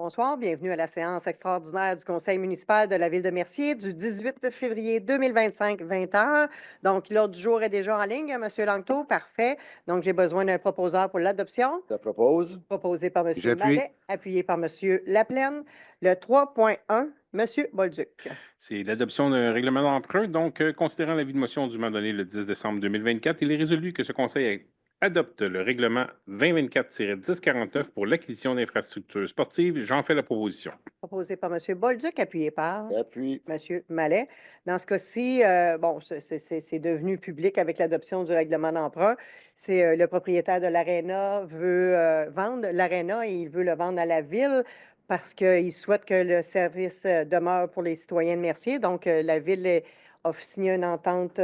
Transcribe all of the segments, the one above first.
Bonsoir, bienvenue à la séance extraordinaire du Conseil municipal de la Ville de Mercier du 18 février 2025, 20 heures. Donc, l'ordre du jour est déjà en ligne, Monsieur Langto, parfait. Donc, j'ai besoin d'un proposeur pour l'adoption. Je propose. Proposé par Monsieur J'appuie. Mallet, appuyé par Monsieur Laplaine. Le 3.1, Monsieur Bolduc. C'est l'adoption d'un règlement d'emprunt. Donc, considérant l'avis de motion dûment donné le 10 décembre 2024, il est résolu que ce Conseil adopte le règlement 2024-1049 pour l'acquisition d'infrastructures sportives. J'en fais la proposition. Proposé par Monsieur Bolduc, appuyé par J'appuie. Monsieur Mallet. Dans ce cas-ci, bon, c'est devenu public avec l'adoption du règlement d'emprunt. C'est le propriétaire de l'aréna veut vendre l'aréna et il veut le vendre à la ville parce qu'il souhaite que le service demeure pour les citoyens de Mercier. Donc, la ville a signé une entente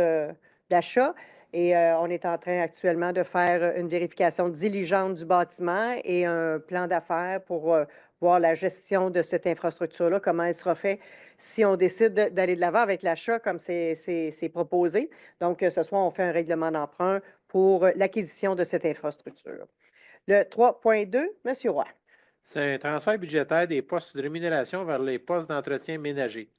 d'achat et on est en train actuellement de faire une vérification diligente du bâtiment et un plan d'affaires pour voir la gestion de cette infrastructure-là, comment elle sera faite si on décide d'aller de l'avant avec l'achat comme c'est proposé. Donc, ce soir, on fait un règlement d'emprunt pour l'acquisition de cette infrastructure. Le 3.2, M. Roy. C'est un transfert budgétaire des postes de rémunération vers les postes d'entretien ménager.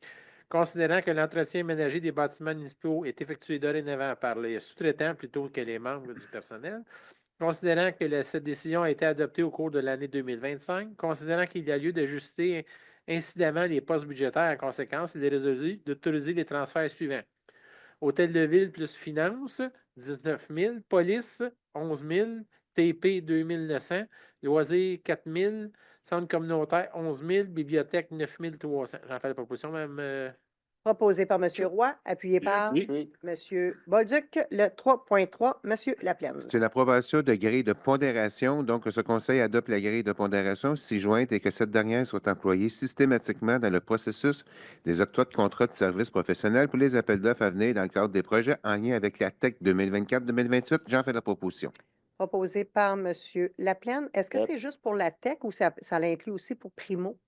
Considérant que l'entretien ménager des bâtiments municipaux est effectué dorénavant par les sous-traitants plutôt que les membres du personnel, considérant que cette décision a été adoptée au cours de l'année 2025, considérant qu'il y a lieu d'ajuster incidemment les postes budgétaires en conséquence, il est résolu d'autoriser les transferts suivants. Hôtel de ville plus finances, 19 000. Police, 11 000. TP, 2 900. Loisirs, 4 000. Centre communautaire, 11 000. Bibliothèque, 9 300. J'en fais la proposition, Mme. Proposé par M. Roy, appuyé par Oui. M. Bolduc. Le 3.3, M. Laplaine. C'est l'approbation de grille de pondération. Donc, ce conseil adopte la grille de pondération ci-jointe et que cette dernière soit employée systématiquement dans le processus des octrois de contrats de services professionnels pour les appels d'offres à venir dans le cadre des projets en lien avec la TEC 2024-2028. J'en fais la proposition. Proposé par M. Laplaine. Est-ce que Yep. c'est juste pour la TEC ou ça l'inclut aussi pour Primo?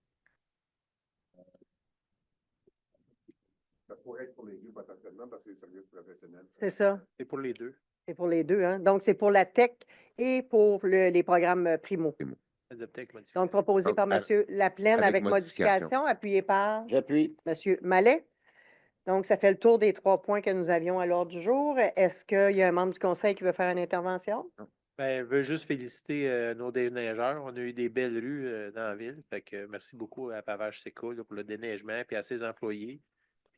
Ça pourrait être pour les deux potentiellement parce que c'est services professionnels. C'est ça. C'est pour les deux. C'est pour les deux, hein? Donc, c'est pour la TEC et pour les programmes Primo. Adopté avec modification. Donc, proposé par Donc, M. Laplaine avec avec modification, appuyé par J'appuie. M. Mallet. Donc, ça fait le tour des 3 points que nous avions à l'ordre du jour. Est-ce qu'il y a un membre du conseil qui veut faire une intervention? Ben, je veux juste féliciter nos déneigeurs. On a eu des belles rues dans la ville. Fait que merci beaucoup à Pavage Seco là, pour le déneigement et à ses employés.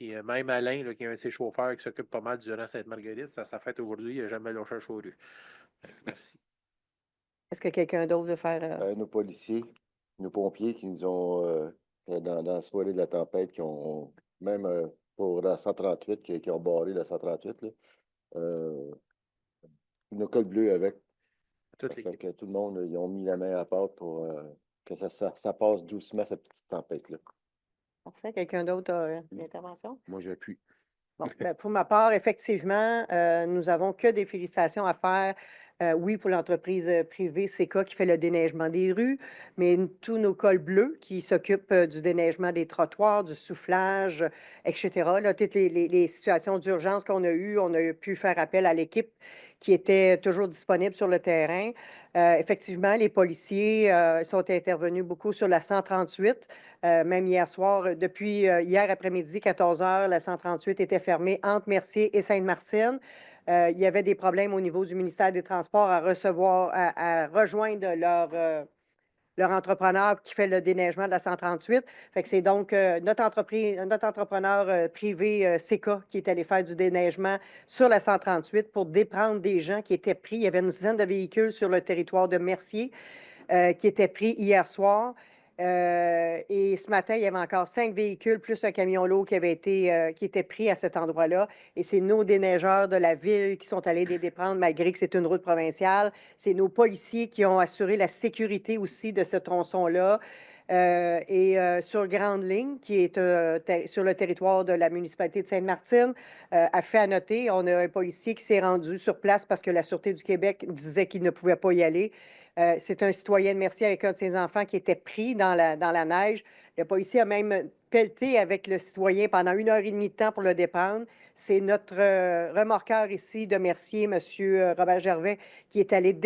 Puis même Alain, là, qui est un de ses chauffeurs qui s'occupe pas mal du rang Sainte-Marguerite, ça fête aujourd'hui, il n'a jamais lâché un chaud rue. Merci. Est-ce que quelqu'un d'autre veut faire... Nos policiers, nos pompiers qui nous ont, dans la soirée de la tempête, qui ont, même pour la 138, qui ont barré la 138, là, nos cols bleus avec. Toute Fait l'équipe. que tout le monde, ils ont mis la main à la pâte pour que ça passe doucement, cette petite tempête-là. Parfait. Quelqu'un d'autre a une intervention? Moi, j'appuie. Bon, ben, pour ma part, effectivement, nous n'avons que des félicitations à faire. Oui, pour l'entreprise privée CECA qui fait le déneigement des rues, mais tous nos cols bleus qui s'occupent du déneigement des trottoirs, du soufflage, etc. Là, toutes les situations d'urgence qu'on a eues, on a pu faire appel à l'équipe qui était toujours disponible sur le terrain. Effectivement, les policiers sont intervenus beaucoup sur la 138. Même hier soir, depuis hier après-midi, 14 heures, la 138 était fermée entre Mercier et Sainte-Martine. Il y avait des problèmes au niveau du ministère des Transports à rejoindre leur entrepreneur qui fait le déneigement de la 138. Fait que c'est donc notre entrepreneur privé CECA qui est allé faire du déneigement sur la 138 pour déprendre des gens qui étaient pris. Il y avait une dizaine de véhicules sur le territoire de Mercier qui étaient pris hier soir. Et ce matin, il y avait encore 5 véhicules plus un camion lourd qui était pris à cet endroit-là. Et c'est nos déneigeurs de la ville qui sont allés les déprendre malgré que c'est une route provinciale. C'est nos policiers qui ont assuré la sécurité aussi de ce tronçon-là. Sur Grande Ligne, qui est sur le territoire de la municipalité de Sainte-Martine, a fait à noter, on a un policier qui s'est rendu sur place parce que la Sûreté du Québec disait qu'il ne pouvait pas y aller. C'est un citoyen de Mercier avec un de ses enfants qui était pris dans la neige. Le policier a même pelleté avec le citoyen pendant 1 heure et demie de temps pour le déprendre. C'est notre remorqueur ici de Mercier, M. Robert Gervais, qui est allé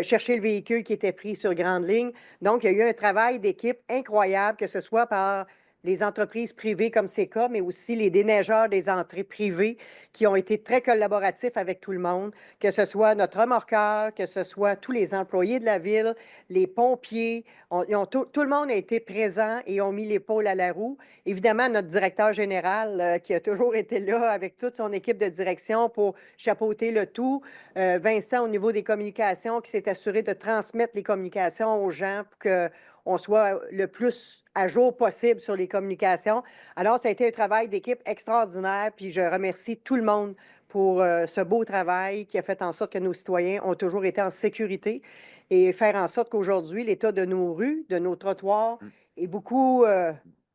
chercher le véhicule qui était pris sur grande ligne. Donc, il y a eu un travail d'équipe incroyable, que ce soit par les entreprises privées comme c'est cas, mais aussi les déneigeurs des entrées privées qui ont été très collaboratifs avec tout le monde, que ce soit notre remorqueur, que ce soit tous les employés de la ville, les pompiers. Tout le monde a été présent et ont mis l'épaule à la roue. Évidemment, notre directeur général qui a toujours été là avec toute son équipe de direction pour chapeauter le tout. Vincent, au niveau des communications, qui s'est assuré de transmettre les communications aux gens pour qu'on soit le plus à jour possible sur les communications. Alors, ça a été un travail d'équipe extraordinaire, puis je remercie tout le monde pour ce beau travail qui a fait en sorte que nos citoyens ont toujours été en sécurité et faire en sorte qu'aujourd'hui, l'état de nos rues, de nos trottoirs est beaucoup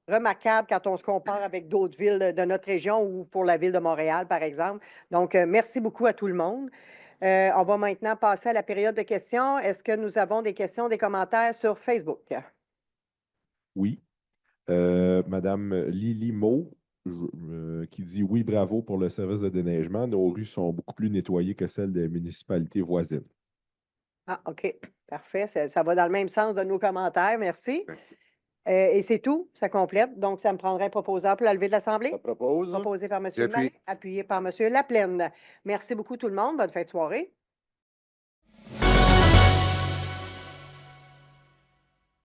remarquable quand on se compare avec d'autres villes de notre région ou pour la ville de Montréal, par exemple. Donc, merci beaucoup à tout le monde. On va maintenant passer à la période de questions. Est-ce que nous avons des questions, des commentaires sur Facebook? Oui. Madame Lily Mo, qui dit oui, bravo pour le service de déneigement. Nos rues sont beaucoup plus nettoyées que celles des municipalités voisines. Ah, OK. Parfait. Ça va dans le même sens de nos commentaires. Merci. Merci. Et c'est tout. Ça complète. Donc, ça me prendrait un proposeur pour la levée de l'Assemblée. Ça propose. Proposé par M. J'appuie. Malin, appuyé par M. Laplaine. Merci beaucoup tout le monde. Bonne fin de soirée.